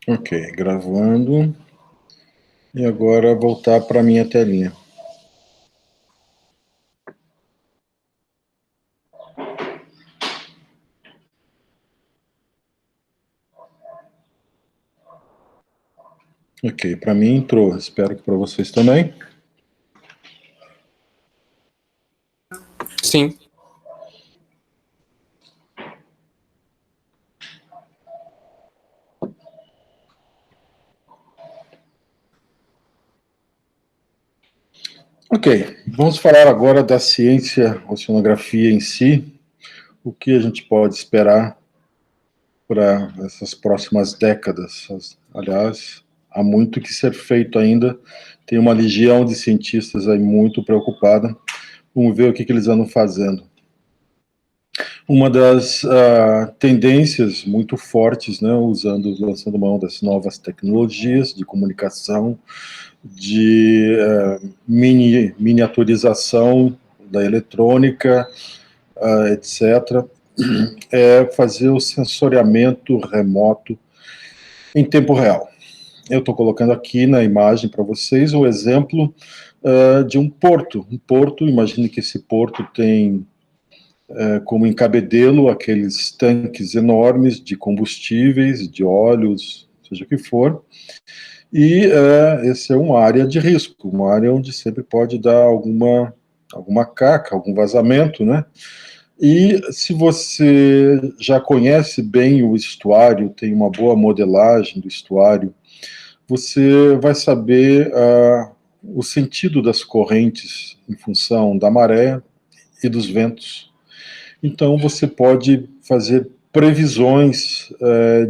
Ok, gravando. E agora voltar para a minha telinha. Ok, para mim entrou. Espero que para vocês também. Sim. Ok, vamos falar agora da ciência, oceanografia em si. O que a gente pode esperar para essas próximas décadas? Aliás, há muito que ser feito ainda. Tem uma legião de cientistas aí muito preocupada. Vamos ver o que eles andam fazendo. Uma das tendências muito fortes, né, lançando mão das novas tecnologias de comunicação, de miniaturização da eletrônica, etc., é fazer o sensoriamento remoto em tempo real. Eu estou colocando aqui na imagem para vocês o exemplo de um porto. Um porto, imagine que esse porto tem como encabedelo aqueles tanques enormes de combustíveis, de óleos, seja o que for, e essa é uma área de risco, uma área onde sempre pode dar alguma caca, algum vazamento, né? E se você já conhece bem o estuário, tem uma boa modelagem do estuário, você vai saber o sentido das correntes em função da maré e dos ventos. Então, você pode fazer previsões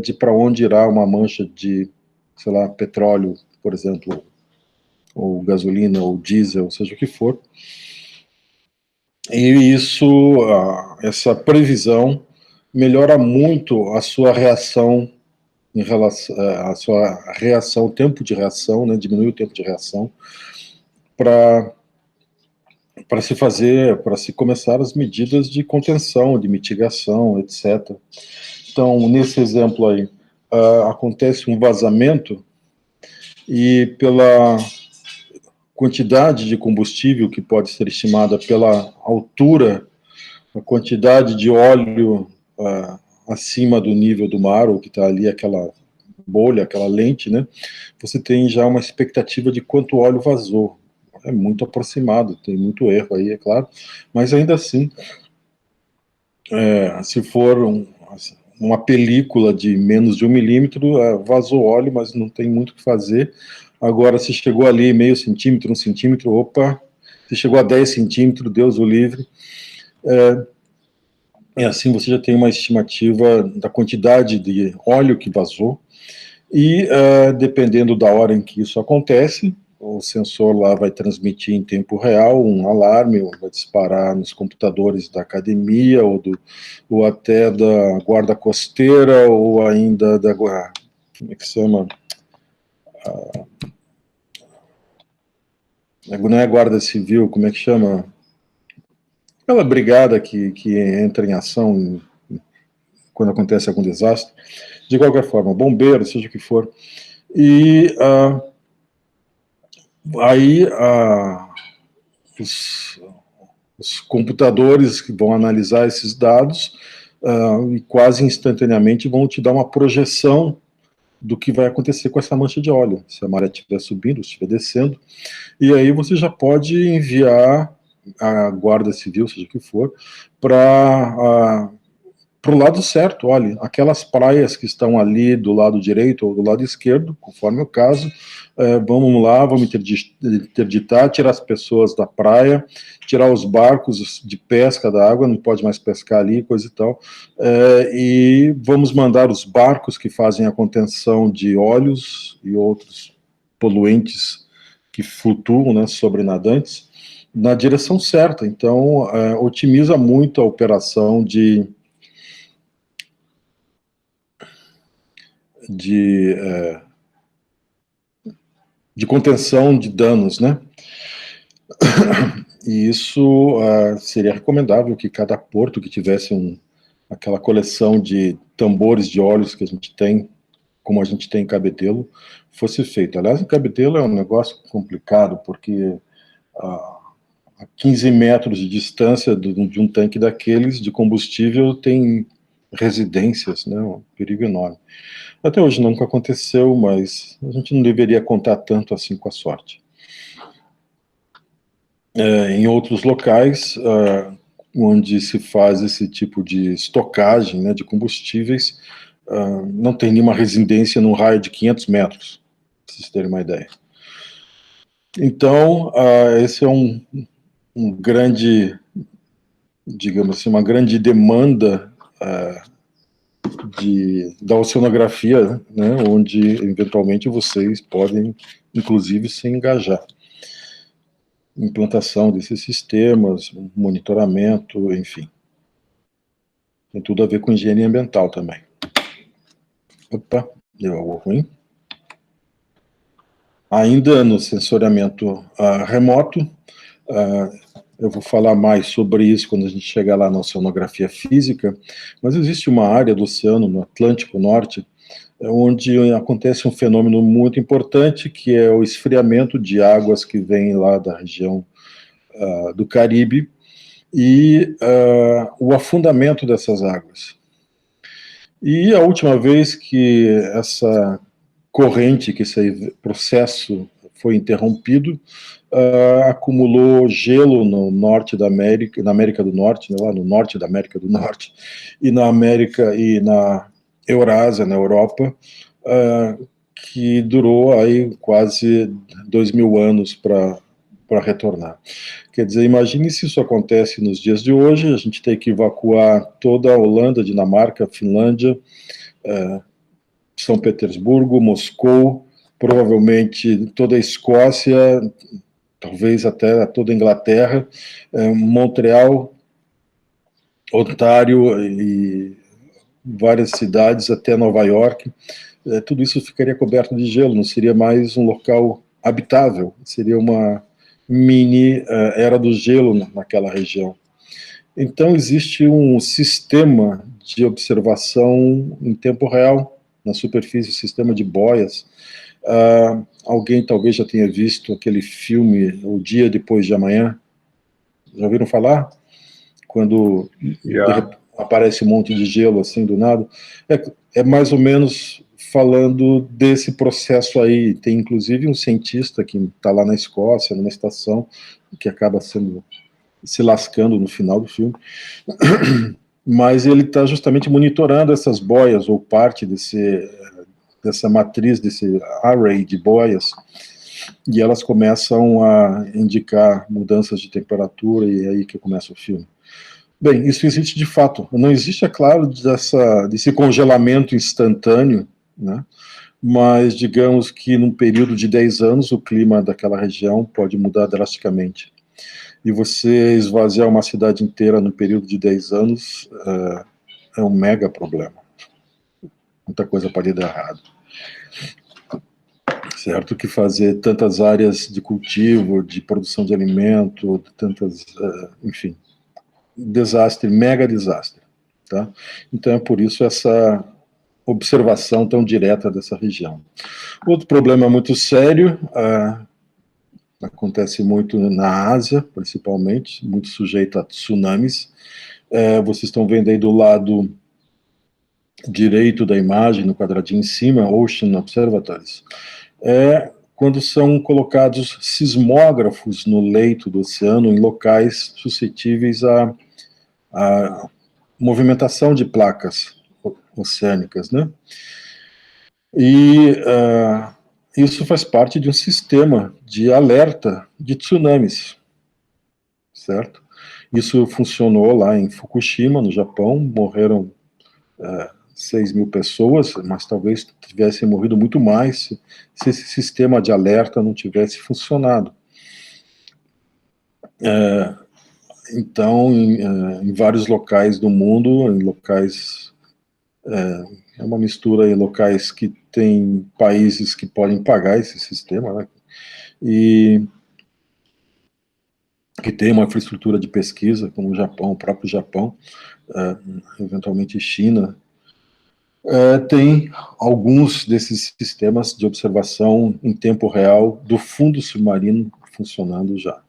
de para onde irá uma mancha de, sei lá, petróleo, por exemplo, ou gasolina, ou diesel, seja o que for. E essa previsão melhora muito a sua reação em relação a sua reação, o tempo de reação, né, diminui o tempo de reação para para se começar as medidas de contenção, de mitigação, etc. Então, nesse exemplo aí, acontece um vazamento e pela quantidade de combustível que pode ser estimada pela altura, a quantidade de óleo acima do nível do mar, ou que está ali aquela bolha, aquela lente, né? Você tem já uma expectativa de quanto óleo vazou. É muito aproximado, tem muito erro aí, é claro, mas ainda assim, se for uma película de menos de 1 milímetro, vazou óleo, mas não tem muito o que fazer. Agora, se chegou ali meio centímetro, 1 centímetro, opa, se chegou a 10 centímetros, Deus o livre. E assim você já tem uma estimativa da quantidade de óleo que vazou, e dependendo da hora em que isso acontece, o sensor lá vai transmitir em tempo real um alarme, ou vai disparar nos computadores da academia, ou até da guarda costeira, ou ainda da, como é que se chama? Não é guarda civil, como é que chama? Aquela brigada que entra em ação quando acontece algum desastre. De qualquer forma, bombeiro, seja o que for. E aí os, os computadores que vão analisar esses dados e quase instantaneamente vão te dar uma projeção do que vai acontecer com essa mancha de óleo, se a maré estiver subindo, se estiver descendo, e aí você já pode enviar a guarda civil, seja o que for, para o lado certo. Olha, aquelas praias que estão ali do lado direito ou do lado esquerdo, conforme o caso, vamos lá, vamos interditar, tirar as pessoas da praia, tirar os barcos de pesca da água, não pode mais pescar ali, coisa e tal, e vamos mandar os barcos que fazem a contenção de óleos e outros poluentes que flutuam, né, sobre nadantes, na direção certa. Então, otimiza muito a operação de, de contenção de danos, né? E isso seria recomendável que cada porto que tivesse aquela coleção de tambores de óleos que a gente tem como a gente tem em Cabedelo, fosse feito. Aliás, em Cabedelo é um negócio complicado, porque a 15 metros de distância de um tanque daqueles de combustível tem residências, né? Um perigo enorme. Até hoje nunca aconteceu, mas a gente não deveria contar tanto assim com a sorte. Em outros locais, onde se faz esse tipo de estocagem, né, de combustíveis, não tem nenhuma residência num raio de 500 metros, para vocês terem uma ideia. Então, esse é um grande, digamos assim, uma grande demanda da oceanografia, né, onde eventualmente vocês podem, inclusive, se engajar. Implantação desses sistemas, monitoramento, enfim. Tem tudo a ver com higiene ambiental também. Opa, deu algo ruim. Ainda no sensoriamento remoto, eu vou falar mais sobre isso quando a gente chegar lá na oceanografia física, mas existe uma área do oceano, no Atlântico Norte, onde acontece um fenômeno muito importante, que é o esfriamento de águas que vem lá da região do Caribe, e o afundamento dessas águas. E a última vez que essa corrente, que esse processo foi interrompido, acumulou gelo no norte da América, na América do Norte, né, lá no norte da América do Norte, e na América e na Eurásia, na Europa, que durou aí quase 2000 anos para retornar. Quer dizer, imagine se isso acontece nos dias de hoje, a gente tem que evacuar toda a Holanda, Dinamarca, Finlândia, São Petersburgo, Moscou, provavelmente toda a Escócia, talvez até toda a Inglaterra, Montreal, Ontário e várias cidades até Nova York. Tudo isso ficaria coberto de gelo, não seria mais um local habitável, seria uma mini era do gelo naquela região. Então, existe um sistema de observação em tempo real na superfície, sistema de boias. Alguém talvez já tenha visto aquele filme O Dia Depois de Amanhã. Já ouviram falar? Quando aparece um monte de gelo assim do nada. É mais ou menos falando desse processo aí. Tem inclusive um cientista que está lá na Escócia, numa estação, que acaba se lascando no final do filme, mas ele está justamente monitorando essas boias, ou parte dessa matriz, desse array de boias, e elas começam a indicar mudanças de temperatura, e é aí que começa o filme. Bem, isso existe de fato. Não existe, é claro, desse congelamento instantâneo, né? Mas digamos que num período de 10 anos o clima daquela região pode mudar drasticamente. E você esvaziar uma cidade inteira no período de 10 anos é um mega problema. Muita coisa pode dar errado. Certo que fazer tantas áreas de cultivo, de produção de alimento, tantas, enfim, desastre, mega desastre. Tá? Então é por isso essa observação tão direta dessa região. Outro problema muito sério, acontece muito na Ásia, principalmente, muito sujeito a tsunamis. Vocês estão vendo aí do lado direito da imagem, no quadradinho em cima, Ocean Observatories, quando são colocados sismógrafos no leito do oceano, em locais suscetíveis à movimentação de placas oceânicas, né? E isso faz parte de um sistema de alerta de tsunamis, certo? Isso funcionou lá em Fukushima, no Japão, morreram 6 mil pessoas, mas talvez tivessem morrido muito mais se esse sistema de alerta não tivesse funcionado. Então, em vários locais do mundo, em locais... É uma mistura em locais que tem países que podem pagar esse sistema, né? E que tem uma infraestrutura de pesquisa, como o Japão, o próprio Japão, eventualmente China, Tem alguns desses sistemas de observação em tempo real do fundo submarino funcionando já.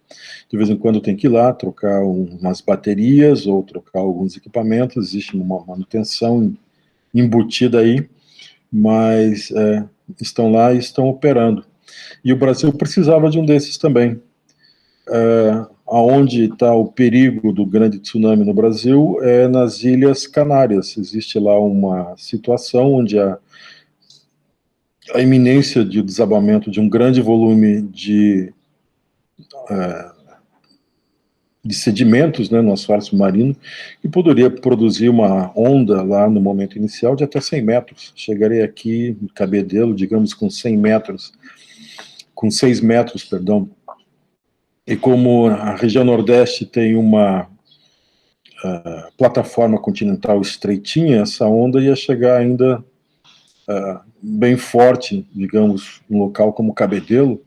De vez em quando tem que ir lá trocar umas baterias ou trocar alguns equipamentos, existe uma manutenção embutida aí, mas estão lá e estão operando. E o Brasil precisava de um desses também. Aonde está o perigo do grande tsunami no Brasil é nas Ilhas Canárias. Existe lá uma situação onde a iminência de desabamento de um grande volume de sedimentos, né, no assoalho submarino, que poderia produzir uma onda lá no momento inicial de até 100 metros. Chegaria aqui em Cabedelo, digamos, com 100 metros, com 6 metros, perdão. E como a região Nordeste tem uma plataforma continental estreitinha, essa onda ia chegar ainda bem forte, digamos, num local como Cabedelo.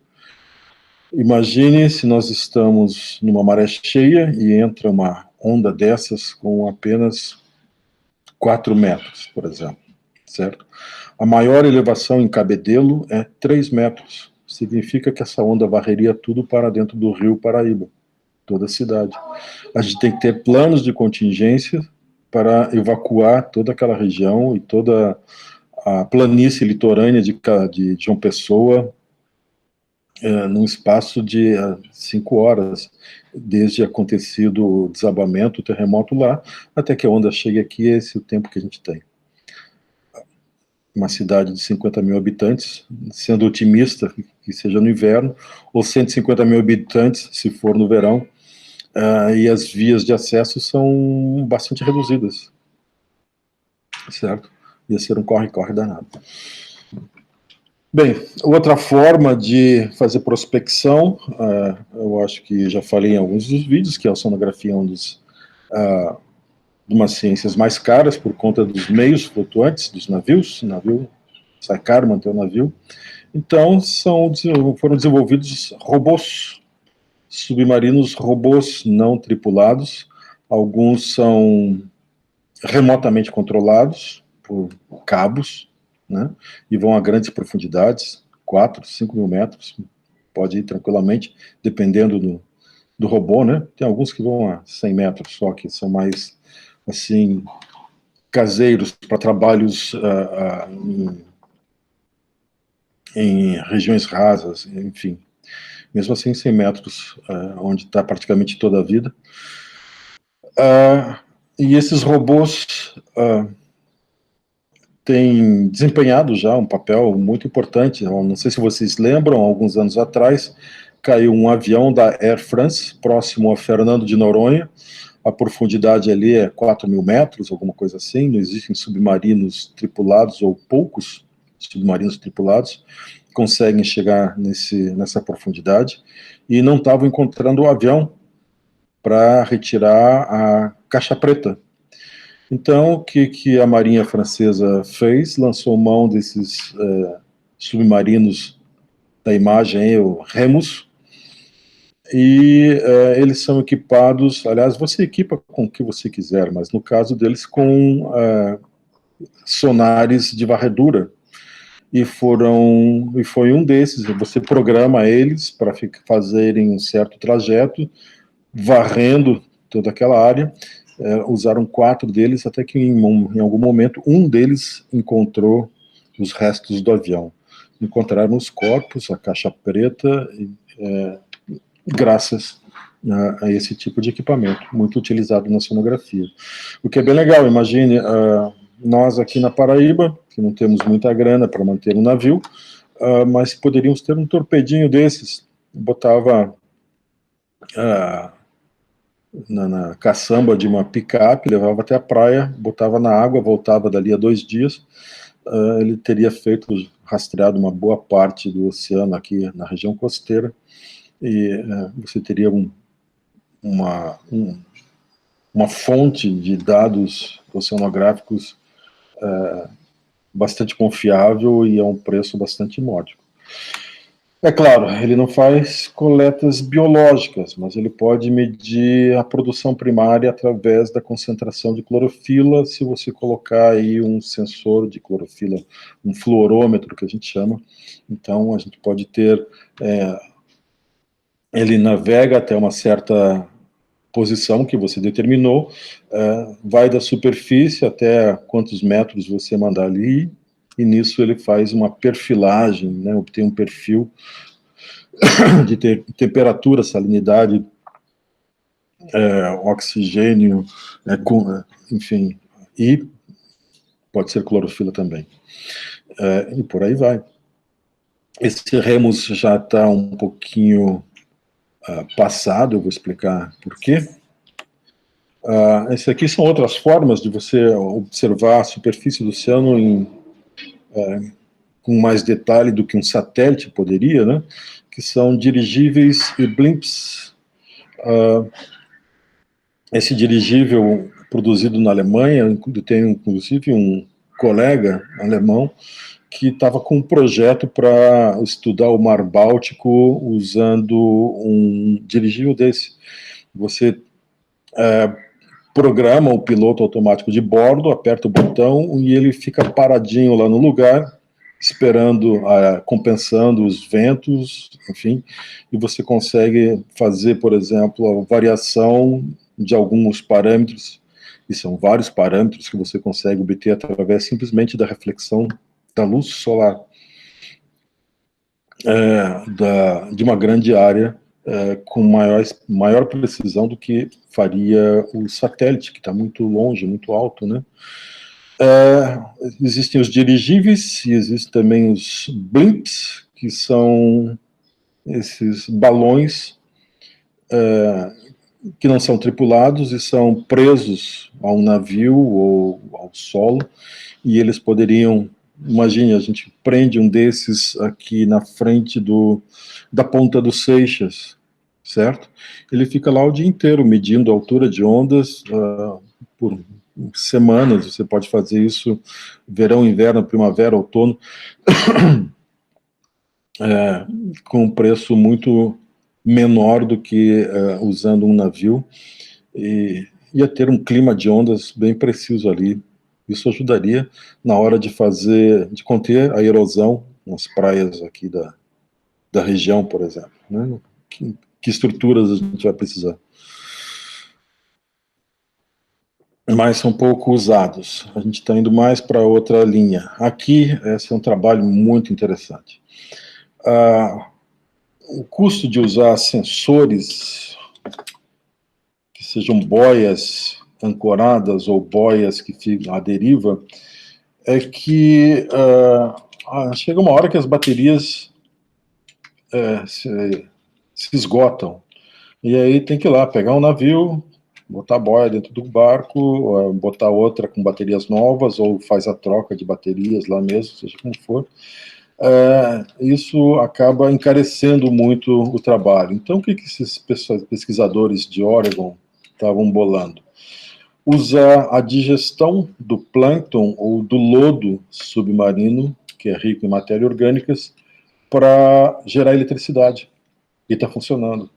Imagine se nós estamos numa maré cheia e entra uma onda dessas com apenas 4 metros, por exemplo, certo? A maior elevação em Cabedelo é 3 metros. Significa que essa onda varreria tudo para dentro do rio Paraíba, toda a cidade. A gente tem que ter planos de contingência para evacuar toda aquela região e toda a planície litorânea de João Pessoa, num espaço de 5 horas, desde acontecido o desabamento, o terremoto lá, até que a onda chegue aqui, esse é o tempo que a gente tem. Uma cidade de 50 mil habitantes, sendo otimista que seja no inverno, ou 150 mil habitantes, se for no verão, e as vias de acesso são bastante reduzidas, certo? Ia ser um corre-corre danado. Bem, outra forma de fazer prospecção, eu acho que já falei em alguns dos vídeos, que a oceanografia é de umas ciências mais caras por conta dos meios flutuantes dos navios. O navio sai caro manter o navio. Então, foram desenvolvidos robôs, submarinos robôs não tripulados. Alguns são remotamente controlados por cabos, né, e vão a grandes profundidades, 4, 5 mil metros, pode ir tranquilamente, dependendo do robô, né. Tem alguns que vão a 100 metros só, que são mais, assim, caseiros para trabalhos em regiões rasas, enfim. Mesmo assim, 100 metros, onde está praticamente toda a vida. E esses robôs têm desempenhado já um papel muito importante. Eu não sei se vocês lembram, alguns anos atrás, caiu um avião da Air France, próximo a Fernando de Noronha. A profundidade ali é 4 mil metros, alguma coisa assim. Não existem submarinos tripulados, ou poucos submarinos tripulados conseguem chegar nessa profundidade, e não estavam encontrando o avião para retirar a caixa preta. Então, o que a Marinha Francesa fez? Lançou mão desses submarinos da imagem, o Remus, e eles são equipados, aliás, você equipa com o que você quiser, mas no caso deles com sonares de varredura, e foi um desses, você programa eles para fazerem um certo trajeto, varrendo toda aquela área. Usaram 4 deles, até que em algum momento um deles encontrou os restos do avião. Encontraram os corpos, a caixa preta, graças a esse tipo de equipamento, muito utilizado na sonografia. O que é bem legal, imagine, nós aqui na Paraíba, que não temos muita grana para manter um navio, mas poderíamos ter um torpedinho desses, botava na caçamba de uma picape, levava até a praia, botava na água, voltava dali a 2 dias, ele teria rastreado uma boa parte do oceano aqui na região costeira, e você teria uma fonte de dados oceanográficos bastante confiável e a um preço bastante módico. É claro, ele não faz coletas biológicas, mas ele pode medir a produção primária através da concentração de clorofila, se você colocar aí um sensor de clorofila, um fluorômetro, que a gente chama. Então, a gente pode ter... ele navega até uma certa posição que você determinou, vai da superfície até quantos metros você mandar ali, e nisso ele faz uma perfilagem, né, obtém um perfil de temperatura, salinidade, oxigênio, enfim, e pode ser clorofila também. E por aí vai. Esse REMUS já está um pouquinho passado, eu vou explicar por quê. Esse aqui são outras formas de você observar a superfície do oceano com mais detalhe do que um satélite poderia, né? Que são dirigíveis e blimps. Esse dirigível produzido na Alemanha, eu tenho inclusive um colega alemão que estava com um projeto para estudar o Mar Báltico usando um dirigível desse. Você programa o piloto automático de bordo, aperta o botão e ele fica paradinho lá no lugar, esperando, compensando os ventos, enfim, e você consegue fazer, por exemplo, a variação de alguns parâmetros, e são vários parâmetros que você consegue obter através simplesmente da reflexão da luz solar de uma grande área com maior precisão do que faria o satélite, que está muito longe, muito alto, né? Existem os dirigíveis e existem também os blimps, que são esses balões que não são tripulados e são presos a um navio ou ao solo, e eles poderiam... Imagine, a gente prende um desses aqui na frente da ponta do Seixas, certo? Ele fica lá o dia inteiro medindo a altura de ondas por semanas. Você pode fazer isso verão, inverno, primavera, outono, com um preço muito menor do que usando um navio, e ia ter um clima de ondas bem preciso ali. Isso ajudaria na hora de conter a erosão nas praias aqui da região, por exemplo, né? Que estruturas a gente vai precisar? Mas são pouco usados. A gente está indo mais para outra linha. Aqui, esse é um trabalho muito interessante. O custo de usar sensores que sejam boias ancoradas ou boias que ficam à deriva é que chega uma hora que as baterias se esgotam. E aí tem que ir lá, pegar um navio, botar a boia dentro do barco, botar outra com baterias novas, ou faz a troca de baterias lá mesmo, seja como for. Isso acaba encarecendo muito o trabalho. Então, o que esses pesquisadores de Oregon estavam bolando? Usar a digestão do plâncton ou do lodo submarino, que é rico em matérias orgânicas, para gerar eletricidade. E está funcionando.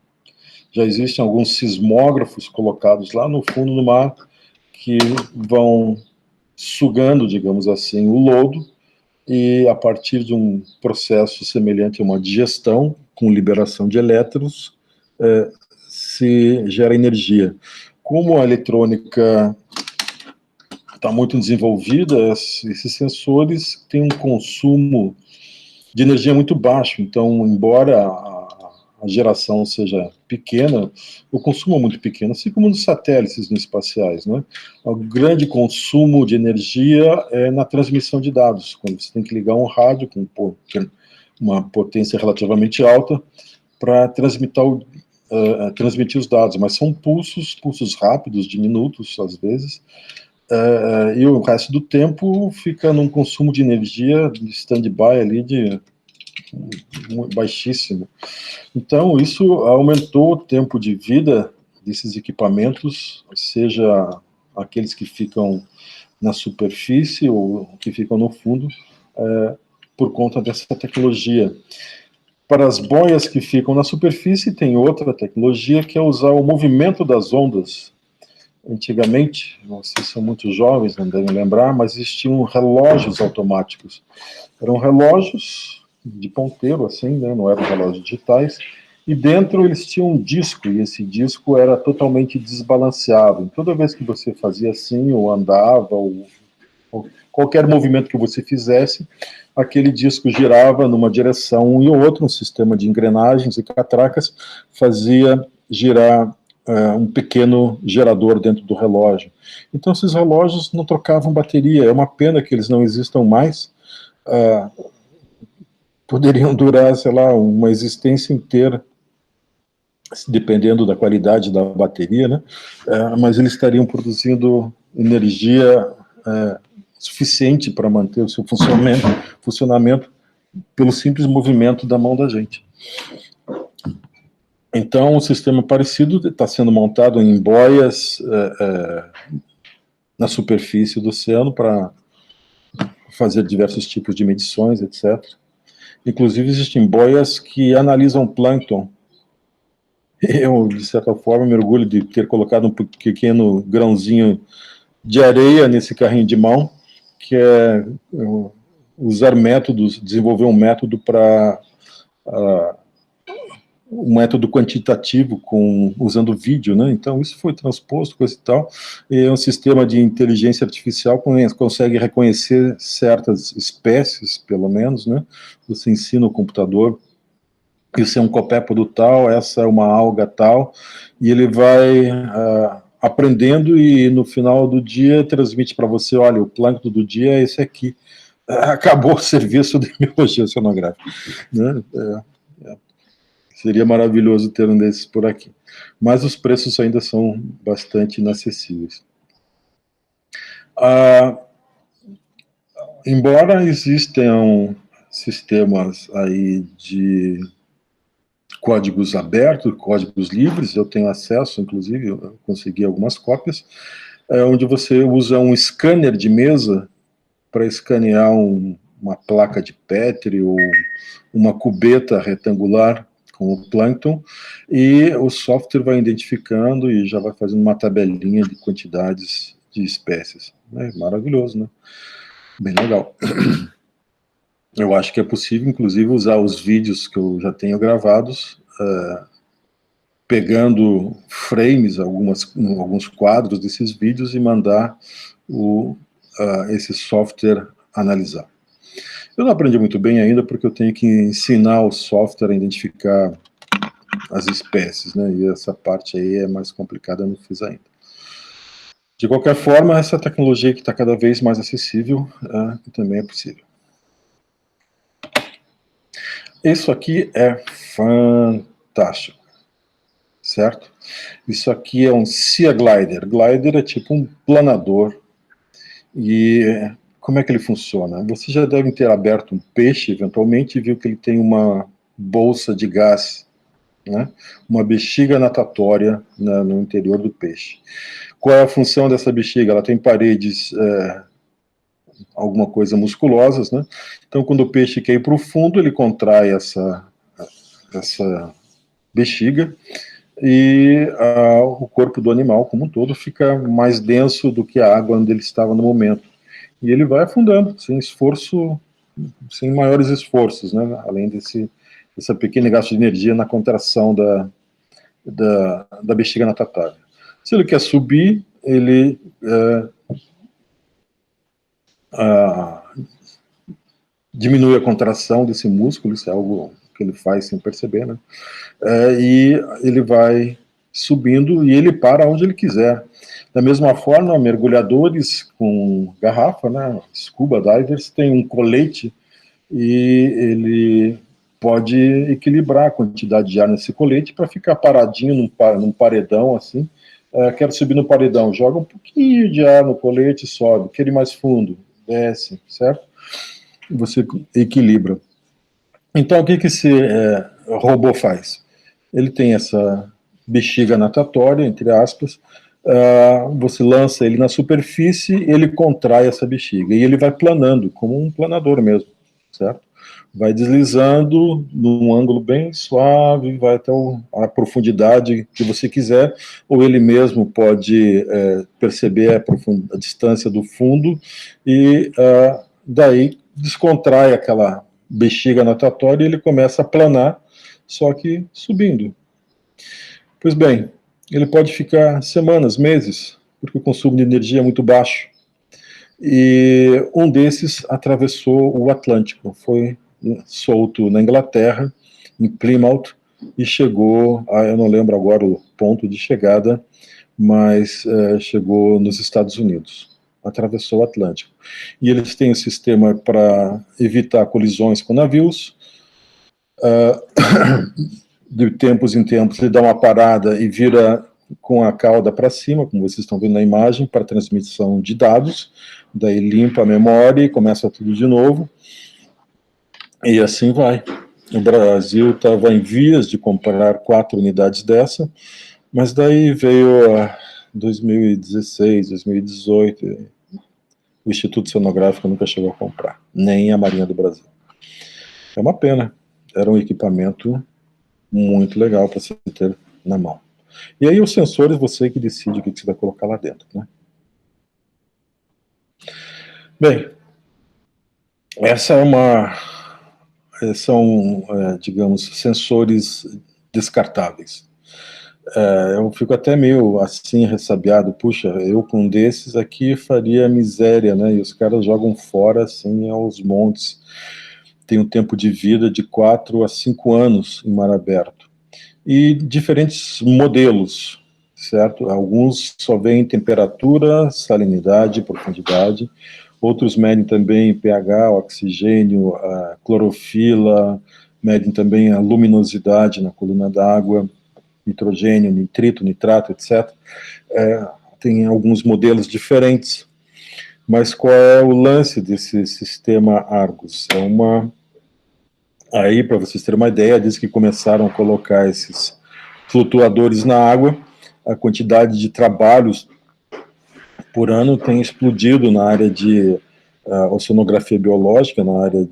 Já existem alguns sismógrafos colocados lá no fundo do mar que vão sugando, digamos assim, o lodo, e a partir de um processo semelhante a uma digestão, com liberação de elétrons, se gera energia. Como a eletrônica está muito desenvolvida, esses sensores têm um consumo de energia muito baixo, então, embora a geração seja pequena, o consumo é muito pequeno, assim como nos satélites no espaciais, né? O grande consumo de energia é na transmissão de dados, quando você tem que ligar um rádio com uma potência relativamente alta para transmitir os dados, mas são pulsos rápidos, de minutos, às vezes, e o resto do tempo fica num consumo de energia de stand-by ali de baixíssimo. Então, isso aumentou o tempo de vida desses equipamentos, seja aqueles que ficam na superfície ou que ficam no fundo, por conta dessa tecnologia. Para as boias que ficam na superfície, tem outra tecnologia, que é usar o movimento das ondas. Antigamente, vocês são muito jovens, não devem lembrar, mas existiam relógios automáticos. Eram relógios de ponteiro, assim, né? Não eram relógios digitais, e dentro eles tinham um disco, e esse disco era totalmente desbalanceado. Toda vez que você fazia assim, ou andava, ou qualquer movimento que você fizesse, aquele disco girava numa direção e outra, um sistema de engrenagens e catracas fazia girar um pequeno gerador dentro do relógio. Então, esses relógios não trocavam bateria. É uma pena que eles não existam mais. Poderiam durar, sei lá, uma existência inteira, dependendo da qualidade da bateria, né? Mas eles estariam produzindo energia suficiente para manter o seu funcionamento pelo simples movimento da mão da gente. Então, um sistema parecido está sendo montado em boias na superfície do oceano para fazer diversos tipos de medições, etc. Inclusive, existem boias que analisam plâncton. Eu, de certa forma, me orgulho de ter colocado um pequeno grãozinho de areia nesse carrinho de mão, que é usar métodos, desenvolver um método para um método quantitativo usando vídeo, né? Então isso foi transposto, coisa e tal, e é um sistema de inteligência artificial que consegue reconhecer certas espécies, pelo menos, né? Você ensina o computador, isso é um copépodo tal, essa é uma alga tal, e ele vai aprendendo e no final do dia transmite para você, olha, o plâncton do dia é esse aqui. Acabou o serviço de biologia oceanográfica, né? Seria maravilhoso ter um desses por aqui. Mas os preços ainda são bastante inacessíveis. Embora existam sistemas aí de códigos abertos, códigos livres, eu tenho acesso, inclusive, eu consegui algumas cópias, onde você usa um scanner de mesa para escanear uma placa de Petri ou uma cubeta retangular com o plâncton, e o software vai identificando e já vai fazendo uma tabelinha de quantidades de espécies. É maravilhoso, né? Bem legal. Eu acho que é possível, inclusive, usar os vídeos que eu já tenho gravados, pegando frames, alguns quadros desses vídeos e mandar esse software analisar. Eu não aprendi muito bem ainda, porque eu tenho que ensinar o software a identificar as espécies, né? E essa parte aí é mais complicada, eu não fiz ainda. De qualquer forma, essa tecnologia que está cada vez mais acessível também é possível. Isso aqui é fantástico, certo? Isso aqui é um Sea Glider. Glider é tipo um planador. E como é que ele funciona? Você já deve ter aberto um peixe, eventualmente, e viu que ele tem uma bolsa de gás, né? Uma bexiga natatória no interior do peixe. Qual é a função dessa bexiga? Ela tem paredes, alguma coisa musculosas, né? Então, quando o peixe quer ir para o fundo, ele contrai essa bexiga e o corpo do animal, como um todo, fica mais denso do que a água onde ele estava no momento. E ele vai afundando, sem esforço, sem maiores esforços, né? Além dessa pequena gasto de energia na contração da bexiga natatória. Se ele quer subir, ele diminui a contração desse músculo, isso é algo que ele faz sem perceber, né? E ele vai subindo e ele para onde ele quiser. Da mesma forma, mergulhadores com garrafa, né, scuba divers, tem um colete e ele pode equilibrar a quantidade de ar nesse colete para ficar paradinho num paredão assim. Quero subir no paredão, joga um pouquinho de ar no colete, sobe. Quer ir mais fundo, desce, certo? Você equilibra. Então, o que esse robô faz? Ele tem essa bexiga natatória, entre aspas, você lança ele na superfície, ele contrai essa bexiga, e ele vai planando, como um planador mesmo, certo? vai deslizando num ângulo bem suave, vai até a profundidade que você quiser, ou ele mesmo pode perceber a distância do fundo e daí descontrai aquela bexiga natatória e ele começa a planar, só que subindo. Pois bem, ele pode ficar semanas, meses, porque o consumo de energia é muito baixo. E um desses atravessou o Atlântico, foi solto na Inglaterra, em Plymouth, e chegou, eu não lembro agora o ponto de chegada, mas chegou nos Estados Unidos, atravessou o Atlântico. E eles têm um sistema para evitar colisões com navios, de tempos em tempos ele dá uma parada e vira com a cauda para cima, como vocês estão vendo na imagem, para transmissão de dados, daí limpa a memória e começa tudo de novo, e assim vai. O Brasil estava em vias de comprar 4 unidades dessa, mas daí veio 2016, 2018, o Instituto Oceanográfico nunca chegou a comprar, nem a Marinha do Brasil. É uma pena, era um equipamento muito legal para você ter na mão. E aí os sensores, você que decide o que você vai colocar lá dentro, né? Bem, essa são, digamos, sensores descartáveis. Eu fico até meio assim, ressabiado, puxa, eu com um desses aqui faria miséria, né? E os caras jogam fora, assim, aos montes. Tem um tempo de vida de 4 a 5 anos em mar aberto. E diferentes modelos, certo? Alguns só veem temperatura, salinidade, profundidade, outros medem também pH, oxigênio, a clorofila, medem também a luminosidade na coluna d'água, nitrogênio, nitrito, nitrato, etc. Tem alguns modelos diferentes, mas qual é o lance desse sistema Argus? Aí, para vocês terem uma ideia, diz que começaram a colocar esses flutuadores na água, a quantidade de trabalhos por ano tem explodido na área de oceanografia biológica, na área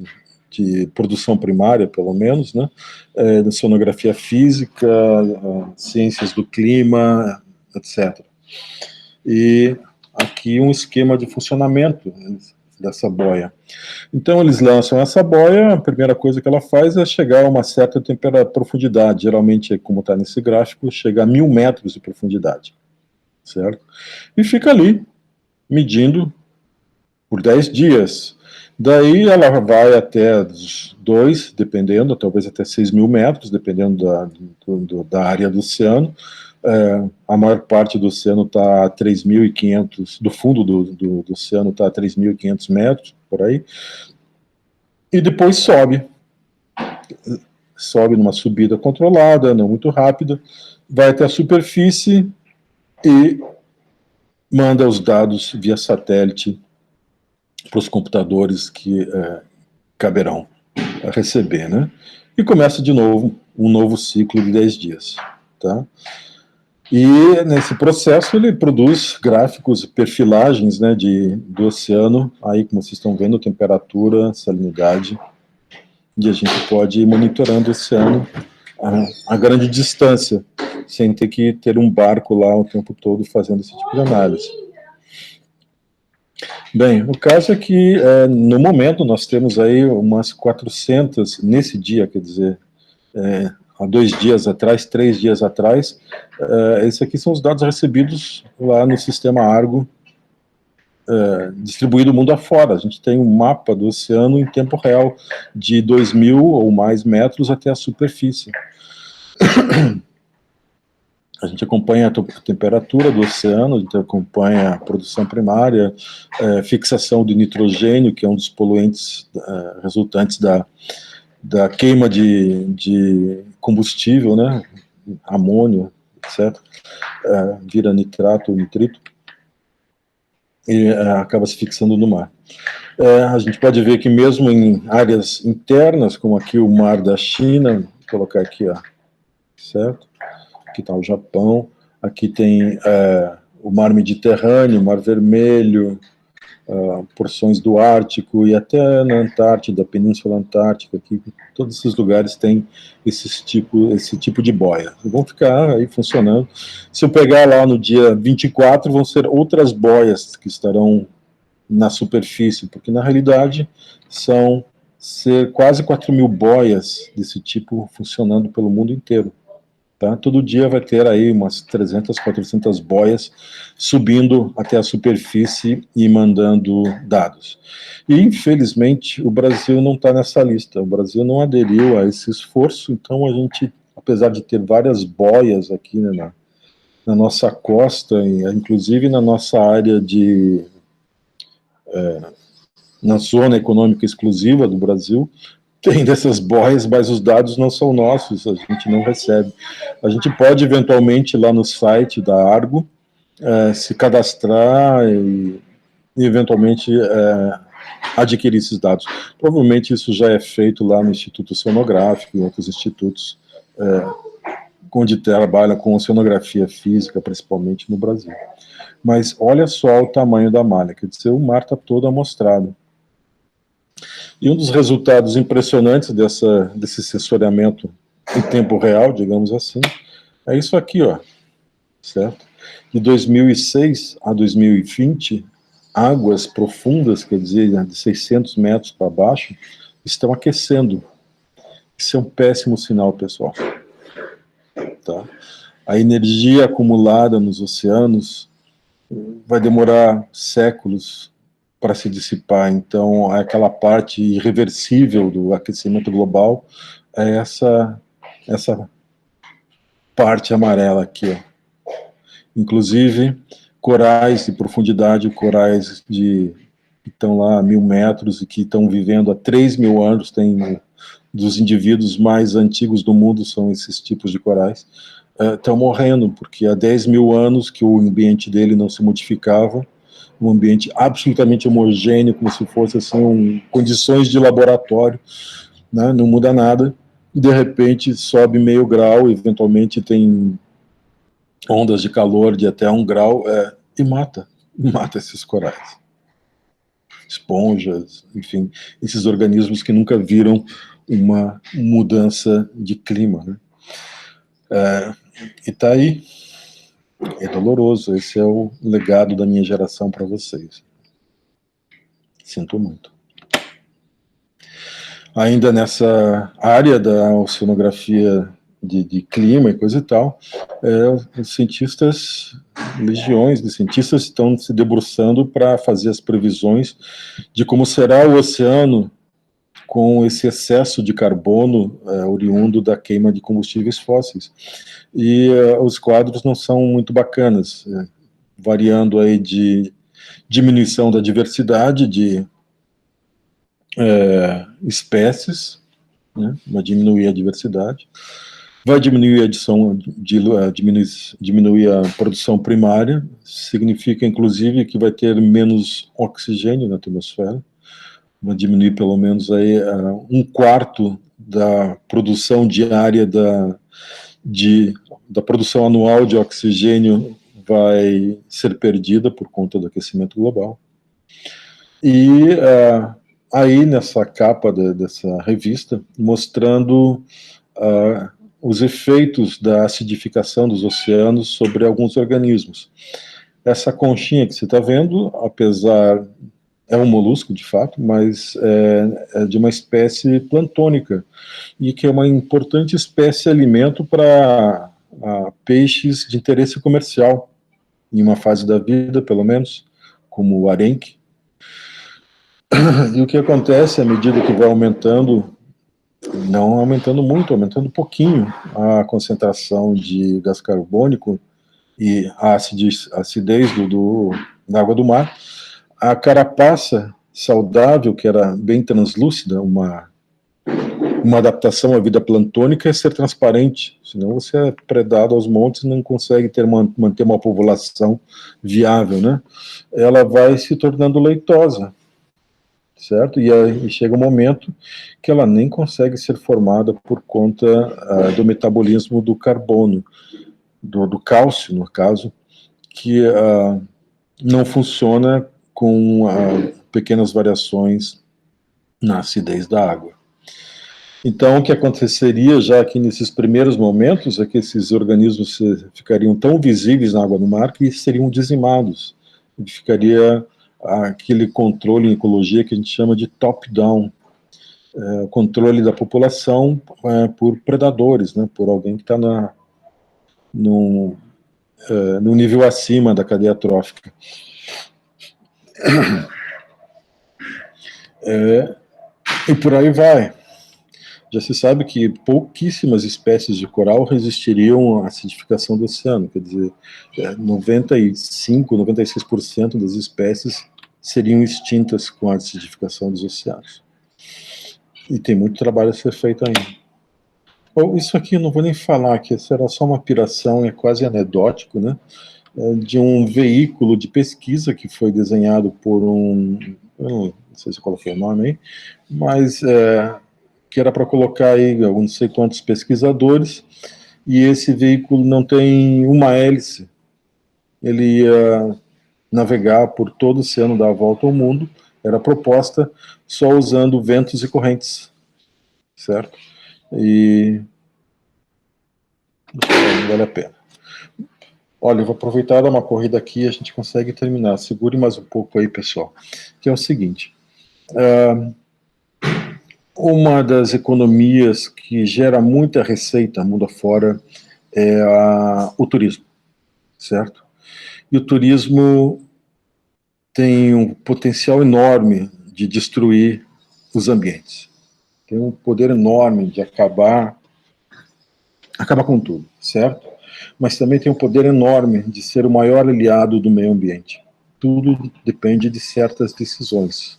de produção primária, pelo menos, né? Da oceanografia física, ciências do clima, etc. E aqui um esquema de funcionamento dessa boia. Então eles lançam essa boia, a primeira coisa que ela faz é chegar a uma certa profundidade, geralmente, como está nesse gráfico, chega a 1000 metros de profundidade, certo? E fica ali, medindo por 10 dias. Daí ela vai até 2, dependendo, talvez até 6.000 metros, dependendo da área do oceano. A maior parte do oceano está a 3.500, do fundo do oceano está a 3.500 metros, por aí. E depois sobe numa subida controlada, não muito rápida, vai até a superfície e manda os dados via satélite para os computadores que caberão receber, né? E começa de novo um novo ciclo de 10 dias, tá? E nesse processo ele produz gráficos, perfilagens, né, do oceano, aí como vocês estão vendo, temperatura, salinidade, e a gente pode ir monitorando o oceano a grande distância, sem ter que ter um barco lá o tempo todo fazendo esse tipo de análise. Bem, o caso é que, no momento, nós temos aí umas 400, nesse dia, quer dizer, há 2 dias atrás, 3 dias atrás, esses aqui são os dados recebidos lá no sistema Argo, distribuído mundo afora. A gente tem um mapa do oceano em tempo real, de 2.000 ou mais metros até a superfície. A gente acompanha a temperatura do oceano, a gente acompanha a produção primária, fixação do nitrogênio, que é um dos poluentes resultantes da queima de combustível, né, amônio, etc., vira nitrato ou nitrito, e acaba se fixando no mar. A gente pode ver que mesmo em áreas internas, como aqui o mar da China, vou colocar aqui, ó, certo? Aqui está o Japão, aqui tem o mar Mediterrâneo, o mar Vermelho, porções do Ártico e até na Antártida, Península Antártica, aqui, todos esses lugares têm esse tipo de boia. Vão ficar aí funcionando. Se eu pegar lá no dia 24, vão ser outras boias que estarão na superfície, porque na realidade são quase 4.000 boias desse tipo funcionando pelo mundo inteiro. Tá? Todo dia vai ter aí umas 300, 400 boias subindo até a superfície e mandando dados. E, infelizmente, o Brasil não está nessa lista. O Brasil não aderiu a esse esforço, então a gente, apesar de ter várias boias aqui, né, na nossa costa, inclusive na nossa área na zona econômica exclusiva do Brasil, tem dessas boias, mas os dados não são nossos, a gente não recebe. A gente pode, eventualmente, lá no site da Argo, se cadastrar e eventualmente, adquirir esses dados. Provavelmente isso já é feito lá no Instituto Oceanográfico e outros institutos onde trabalha com oceanografia física, principalmente no Brasil. Mas olha só o tamanho da malha, quer dizer, o mar está todo amostrado. E um dos resultados impressionantes desse sensoriamento em tempo real, digamos assim, é isso aqui, ó, certo? De 2006 a 2020, águas profundas, quer dizer, de 600 metros para baixo, estão aquecendo. Isso é um péssimo sinal, pessoal. Tá? A energia acumulada nos oceanos vai demorar séculos para se dissipar, então aquela parte irreversível do aquecimento global é essa parte amarela aqui, ó. Inclusive corais de profundidade, corais que estão lá a 1.000 metros e que estão vivendo há 3.000 anos, tem dos indivíduos mais antigos do mundo são esses tipos de corais, estão morrendo, porque há 10.000 anos que o ambiente dele não se modificava, um ambiente absolutamente homogêneo, como se fosse assim, condições de laboratório, né, não muda nada, e de repente sobe meio grau, eventualmente tem ondas de calor de até 1 grau, e mata esses corais. Esponjas, enfim, esses organismos que nunca viram uma mudança de clima, né? E tá aí, é doloroso, esse é o legado da minha geração para vocês. Sinto muito. Ainda nessa área da oceanografia de clima e coisa e tal, os cientistas, legiões de cientistas estão se debruçando para fazer as previsões de como será o oceano com esse excesso de carbono oriundo da queima de combustíveis fósseis. E os quadros não são muito bacanas, variando aí de diminuição da diversidade de espécies, né, vai diminuir a diversidade, vai diminuir a adição, diminuir a produção primária, significa inclusive que vai ter menos oxigênio na atmosfera, vai diminuir pelo menos aí 1/4 da produção diária da produção anual de oxigênio vai ser perdida por conta do aquecimento global. E aí nessa capa dessa revista, mostrando os efeitos da acidificação dos oceanos sobre alguns organismos. Essa conchinha que você está vendo, apesar é um molusco de fato, mas é de uma espécie plantônica e que é uma importante espécie alimento para peixes de interesse comercial em uma fase da vida, pelo menos, como o arenque. E o que acontece à medida que vai aumentando, não aumentando muito, aumentando um pouquinho a concentração de gás carbônico e a acidez da água do mar, a carapaça saudável, que era bem translúcida, uma adaptação à vida plantônica, é ser transparente, senão você é predado aos montes e não consegue manter uma população viável, né? Ela vai se tornando leitosa, certo? E aí chega um momento que ela nem consegue ser formada por conta do metabolismo do carbono, do cálcio, no caso, que não funciona com pequenas variações na acidez da água. Então, o que aconteceria já aqui nesses primeiros momentos é que esses organismos ficariam tão visíveis na água do mar que seriam dizimados. E ficaria aquele controle em ecologia que a gente chama de top-down, controle da população por predadores, né, por alguém que está no nível acima da cadeia trófica. E por aí vai. Já se sabe que pouquíssimas espécies de coral resistiriam à acidificação do oceano, quer dizer, 95%, 96% das espécies seriam extintas com a acidificação dos oceanos. E tem muito trabalho a ser feito ainda. Bom, isso aqui eu não vou nem falar, que isso era só uma piração, é quase anedótico, né? De um veículo de pesquisa que foi desenhado por eu não sei se eu coloquei o nome aí, mas que era para colocar aí não sei quantos pesquisadores, e esse veículo não tem uma hélice. Ele ia navegar por todo o oceano, dar a volta ao mundo, era proposta só usando ventos e correntes, certo? E não vale a pena. Olha, eu vou aproveitar e dar uma corrida aqui e a gente consegue terminar. Segure mais um pouco aí, pessoal. Que é o seguinte, uma das economias que gera muita receita mundo afora é o turismo, certo? E o turismo tem um potencial enorme de destruir os ambientes. Tem um poder enorme de acabar com tudo, certo? Mas também tem um poder enorme de ser o maior aliado do meio ambiente. Tudo depende de certas decisões,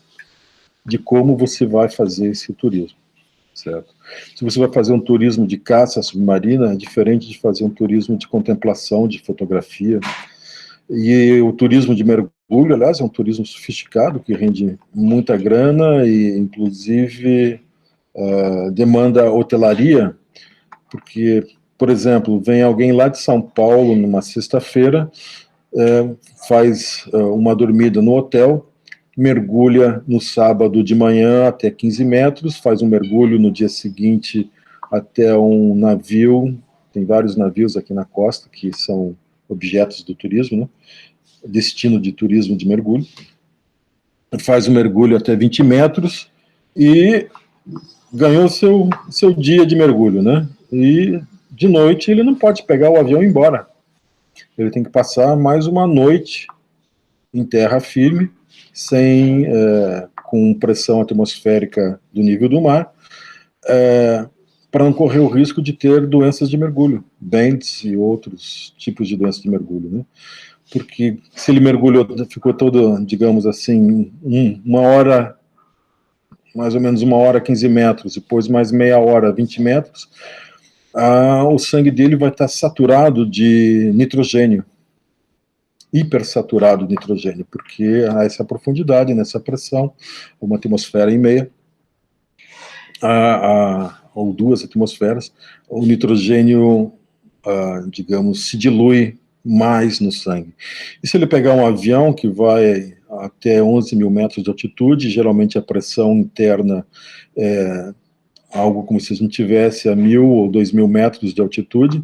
de como você vai fazer esse turismo, certo? Se você vai fazer um turismo de caça submarina, é diferente de fazer um turismo de contemplação, de fotografia. E o turismo de mergulho, aliás, é um turismo sofisticado, que rende muita grana e, inclusive, demanda hotelaria, porque, por exemplo, vem alguém lá de São Paulo numa sexta-feira, faz uma dormida no hotel, mergulha no sábado de manhã até 15 metros, faz um mergulho no dia seguinte até um navio, tem vários navios aqui na costa que são objetos do turismo, né? Destino de turismo de mergulho, faz um mergulho até 20 metros e ganhou seu dia de mergulho, né? E de noite ele não pode pegar o avião e ir embora. Ele tem que passar mais uma noite em terra firme, com pressão atmosférica do nível do mar, para não correr o risco de ter doenças de mergulho, Bends e outros tipos de doenças de mergulho, né? Porque se ele mergulhou, ficou todo, digamos assim, uma hora, mais ou menos 1 hora, 15 metros, depois mais meia hora, 20 metros, o sangue dele vai estar saturado de nitrogênio, hipersaturado de nitrogênio, porque a essa profundidade, nessa pressão, uma atmosfera e meia, ou 2 atmosferas, o nitrogênio, digamos, se dilui mais no sangue. E se ele pegar um avião que vai até 11 mil metros de altitude, geralmente a pressão interna é algo como se a gente tivesse a 1.000 ou 2.000 metros de altitude,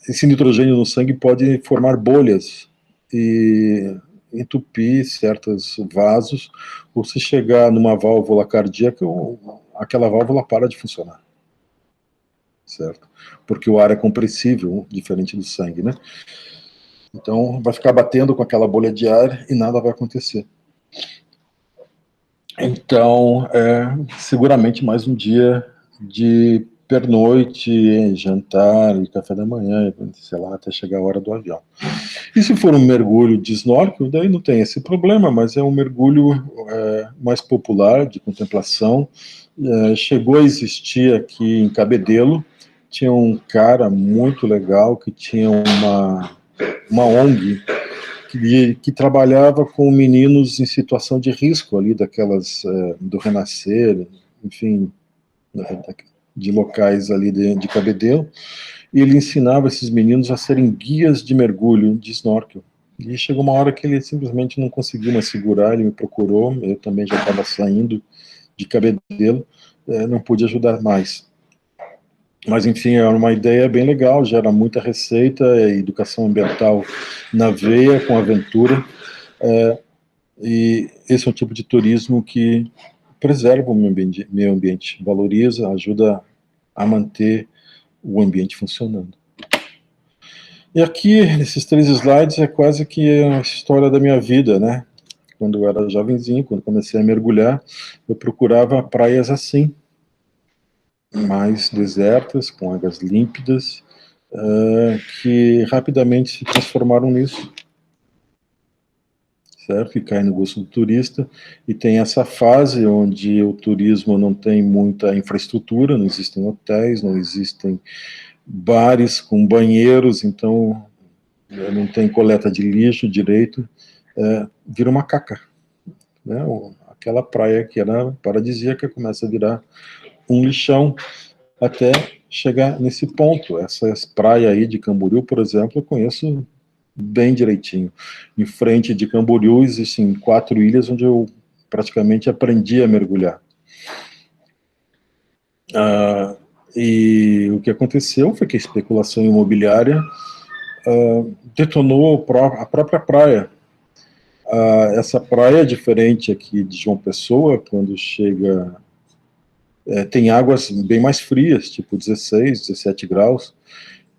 esse nitrogênio no sangue pode formar bolhas e entupir certos vasos, ou se chegar numa válvula cardíaca, aquela válvula para de funcionar, certo? Porque o ar é compressível, diferente do sangue, né? Então, vai ficar batendo com aquela bolha de ar e nada vai acontecer. Então, seguramente mais um dia de pernoite, jantar e café da manhã, sei lá, até chegar a hora do avião. E se for um mergulho de snorkel, daí não tem esse problema, mas é um mergulho mais popular, de contemplação. Chegou a existir aqui em Cabedelo, tinha um cara muito legal que tinha uma ONG que trabalhava com meninos em situação de risco ali, daquelas do Renascer, enfim, de locais ali de Cabedelo, e ele ensinava esses meninos a serem guias de mergulho de snorkel. E chegou uma hora que ele simplesmente não conseguiu mais segurar, ele me procurou, eu também já estava saindo de cabedelo, não pude ajudar mais. Mas, enfim, é uma ideia bem legal, gera muita receita, educação ambiental na veia, com aventura, e esse é um tipo de turismo que preserva o meio ambiente, valoriza, ajuda a manter o ambiente funcionando. E aqui, nesses 3 slides, é quase que a história da minha vida, né? Quando eu era jovenzinho, quando comecei a mergulhar, eu procurava praias assim, mais desertas, com águas límpidas, que rapidamente se transformaram nisso, certo? E cai no gosto do turista, e tem essa fase onde o turismo não tem muita infraestrutura, não existem hotéis, não existem bares com banheiros, então não tem coleta de lixo direito, vira uma caca, né? Aquela praia que era paradisíaca começa a virar um lixão, até chegar nesse ponto. Essas praias aí de Camboriú, por exemplo, eu conheço bem direitinho. Em frente de Camboriú existem 4 ilhas onde eu praticamente aprendi a mergulhar. E o que aconteceu foi que a especulação imobiliária detonou a própria praia. Essa praia é diferente aqui de João Pessoa, quando chega... tem águas bem mais frias, tipo 16, 17 graus,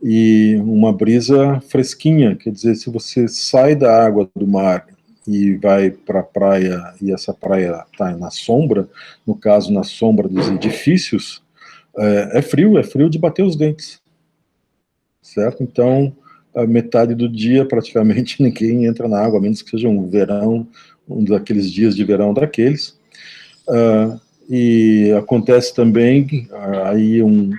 e uma brisa fresquinha, quer dizer, se você sai da água do mar e vai para a praia, e essa praia está na sombra, no caso, na sombra dos edifícios, é frio de bater os dentes, certo? Então, a metade do dia, praticamente, ninguém entra na água, a menos que seja um verão, um daqueles dias de verão daqueles. E acontece também aí um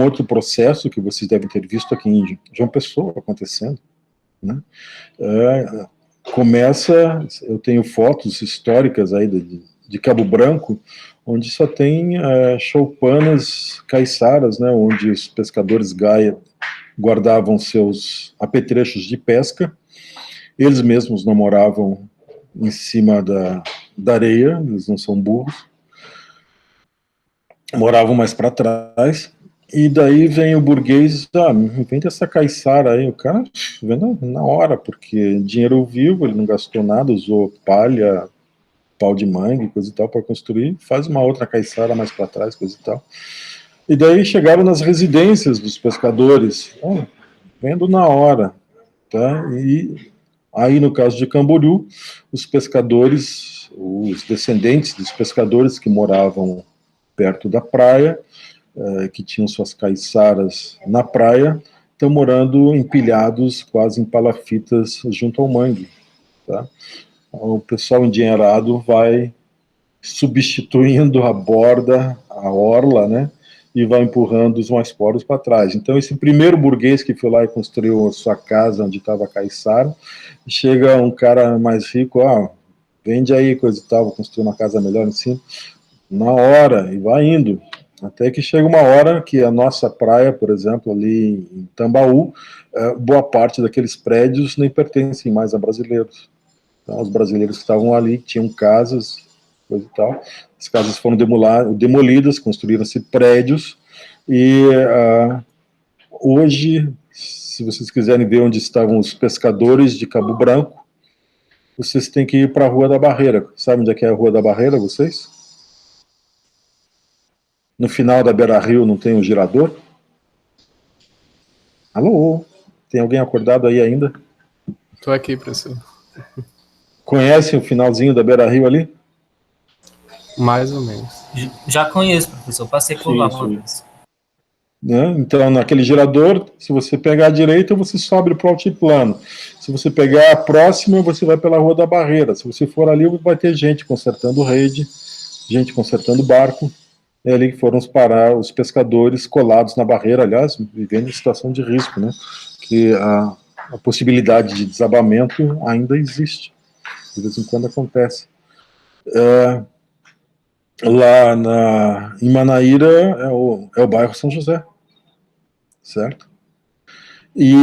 outro processo que vocês devem ter visto aqui em João Pessoa acontecendo, né? Eu tenho fotos históricas aí de Cabo Branco, onde só tem choupanas caiçaras, né, onde os pescadores gaia guardavam seus apetrechos de pesca, eles mesmos não moravam em cima da areia, eles não são burros, moravam mais para trás, e daí vem o burguês, me vende essa caiçara aí, o cara vende na hora, porque dinheiro vivo, ele não gastou nada, usou palha, pau de mangue, coisa e tal, para construir, faz uma outra caiçara mais para trás, coisa e tal. E daí chegaram nas residências dos pescadores, vendo na hora, tá? E aí, no caso de Camboriú, os pescadores, os descendentes dos pescadores que moravam perto da praia, que tinham suas caiçaras na praia, estão morando empilhados quase em palafitas junto ao mangue, tá? O pessoal endinheirado vai substituindo a borda, a orla, né, e vai empurrando os mais pobres para trás. Então, esse primeiro burguês que foi lá e construiu a sua casa onde estava a caiçara, chega um cara mais rico, vende aí, coisa e tal, vou construir uma casa melhor em cima, na hora, e vai indo. Até que chega uma hora que a nossa praia, por exemplo, ali em Tambaú, boa parte daqueles prédios nem pertencem mais a brasileiros. Então, os brasileiros que estavam ali tinham casas, coisa e tal. As casas foram demolidas, construíram-se prédios, e hoje, se vocês quiserem ver onde estavam os pescadores de Cabo Branco, vocês têm que ir para a Rua da Barreira. Sabe onde é que é a Rua da Barreira, vocês? No final da Beira-Rio não tem um girador? Alô? Tem alguém acordado aí ainda? Tô aqui, professor. Conhecem o finalzinho da Beira-Rio ali? Mais ou menos. Já conheço, professor. Passei por lá uma vez. Né? Então, naquele gerador, se você pegar a direita, você sobe para o altiplano. Se você pegar a próxima, você vai pela Rua da Barreira. Se você for ali, vai ter gente consertando rede, gente consertando barco. É ali que foram parar os pescadores colados na barreira, aliás, vivendo em situação de risco, né? Que a possibilidade de desabamento ainda existe. De vez em quando acontece. Lá em Manaíra é o bairro São José, certo? E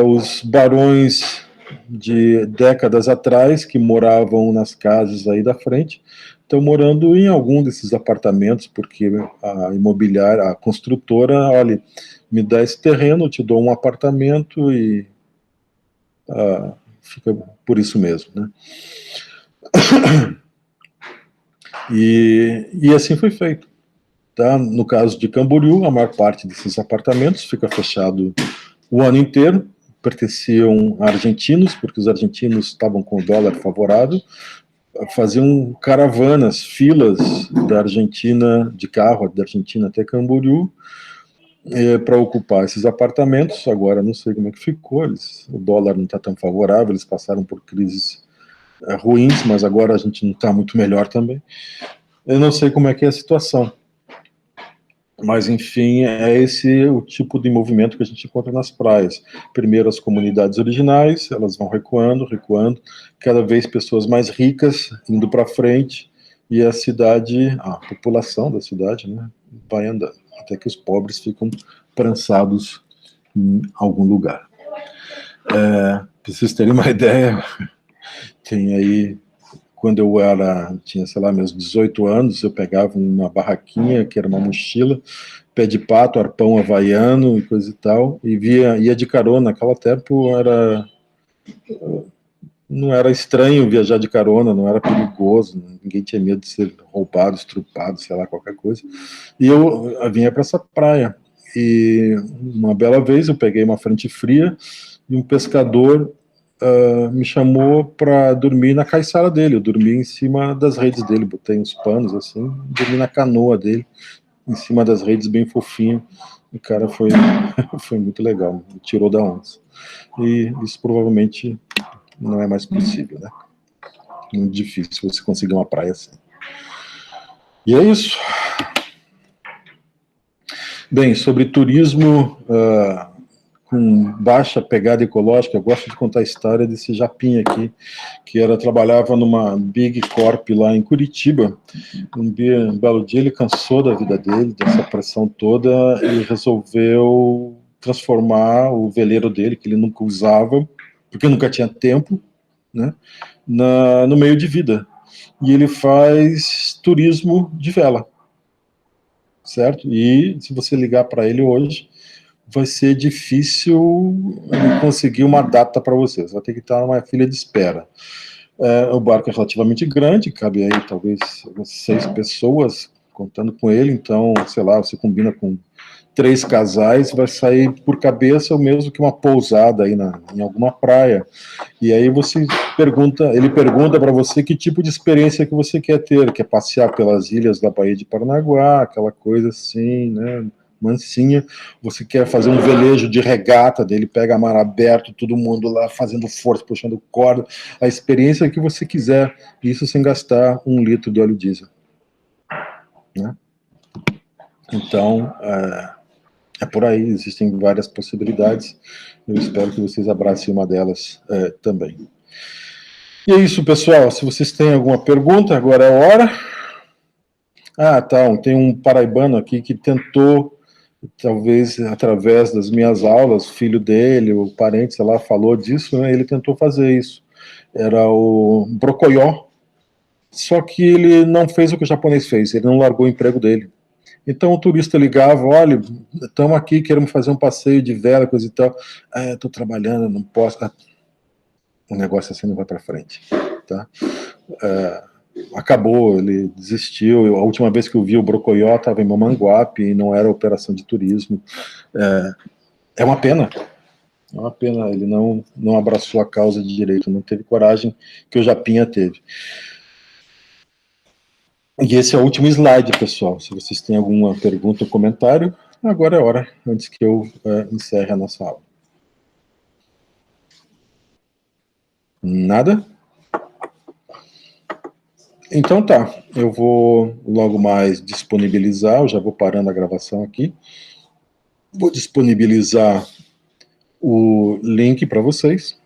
os barões de décadas atrás, que moravam nas casas aí da frente, estão morando em algum desses apartamentos, porque a imobiliária, a construtora, olha, me dá esse terreno, eu te dou um apartamento e fica por isso mesmo, né? E assim foi feito. Tá? No caso de Camboriú, a maior parte desses apartamentos fica fechado o ano inteiro, pertenciam a argentinos, porque os argentinos estavam com o dólar favorável, faziam caravanas, filas da Argentina, de carro da Argentina até Camboriú, para ocupar esses apartamentos. Agora não sei como é que ficou, o dólar não está tão favorável, eles passaram por crises ruins, mas agora a gente não está muito melhor também. Eu não sei como é que é a situação. Mas, enfim, é esse o tipo de movimento que a gente encontra nas praias. Primeiro, as comunidades originais, elas vão recuando, cada vez pessoas mais ricas indo para frente, e a cidade, a população da cidade, né, vai andando, até que os pobres ficam prançados em algum lugar. Para vocês terem uma ideia, tem aí... Quando eu tinha, sei lá, meus 18 anos, eu pegava uma barraquinha, que era uma mochila, pé de pato, arpão havaiano e coisa e tal, e ia de carona. Naquela tempo não era estranho viajar de carona, não era perigoso, ninguém tinha medo de ser roubado, estrupado, sei lá, qualquer coisa. E eu vinha para essa praia. E uma bela vez eu peguei uma frente fria e um pescador me chamou para dormir na caiçara dele. Eu dormi em cima das redes dele, botei uns panos assim, dormi na canoa dele, em cima das redes, bem fofinho. E, cara, foi muito legal, me tirou da onça. E isso provavelmente não é mais possível, né? Muito difícil você conseguir uma praia assim. E é isso. Bem, sobre turismo com baixa pegada ecológica, eu gosto de contar a história desse japinha aqui, que trabalhava numa Big Corp lá em Curitiba. Um belo dia ele cansou da vida dele, dessa pressão toda, e resolveu transformar o veleiro dele, que ele nunca usava, porque nunca tinha tempo, né, no meio de vida. E ele faz turismo de vela, certo? E se você ligar para ele hoje, vai ser difícil conseguir uma data para você. Você vai ter que estar numa fila de espera. O barco é relativamente grande, cabe aí talvez 6 pessoas contando com ele, então, sei lá, você combina com 3 casais, vai sair por cabeça o mesmo que uma pousada aí em alguma praia. E aí ele pergunta para você que tipo de experiência que você quer ter, quer passear pelas ilhas da Baía de Paranaguá, aquela coisa assim, né, mansinha, você quer fazer um velejo de regata, dele pega mar aberto, todo mundo lá fazendo força, puxando corda, a experiência que você quiser, isso sem gastar 1 litro de óleo diesel, né? Então, é por aí, existem várias possibilidades, eu espero que vocês abracem uma delas também. E é isso, pessoal, se vocês têm alguma pergunta, agora é a hora. Tá, tem um paraibano aqui que tentou, talvez através das minhas aulas, o filho dele, o parente, sei lá, falou disso, né? Ele tentou fazer isso. Era o Brocoió, só que ele não fez o que o japonês fez, ele não largou o emprego dele. Então o turista ligava, olha, estamos aqui, queremos fazer um passeio de vela, coisa e tal. Estou trabalhando, não posso. O negócio assim não vai para frente, tá? Acabou, ele desistiu. A última vez que eu vi o Brocoió estava em Mamanguape e não era operação de turismo. É uma pena. É uma pena, ele não abraçou a causa de direito, não teve coragem que o Japinha teve. E esse é o último slide, pessoal. Se vocês têm alguma pergunta ou comentário, agora é a hora, antes que eu encerre a nossa aula. Nada? Então tá, eu vou logo mais disponibilizar, eu já vou parando a gravação aqui. Vou disponibilizar o link para vocês.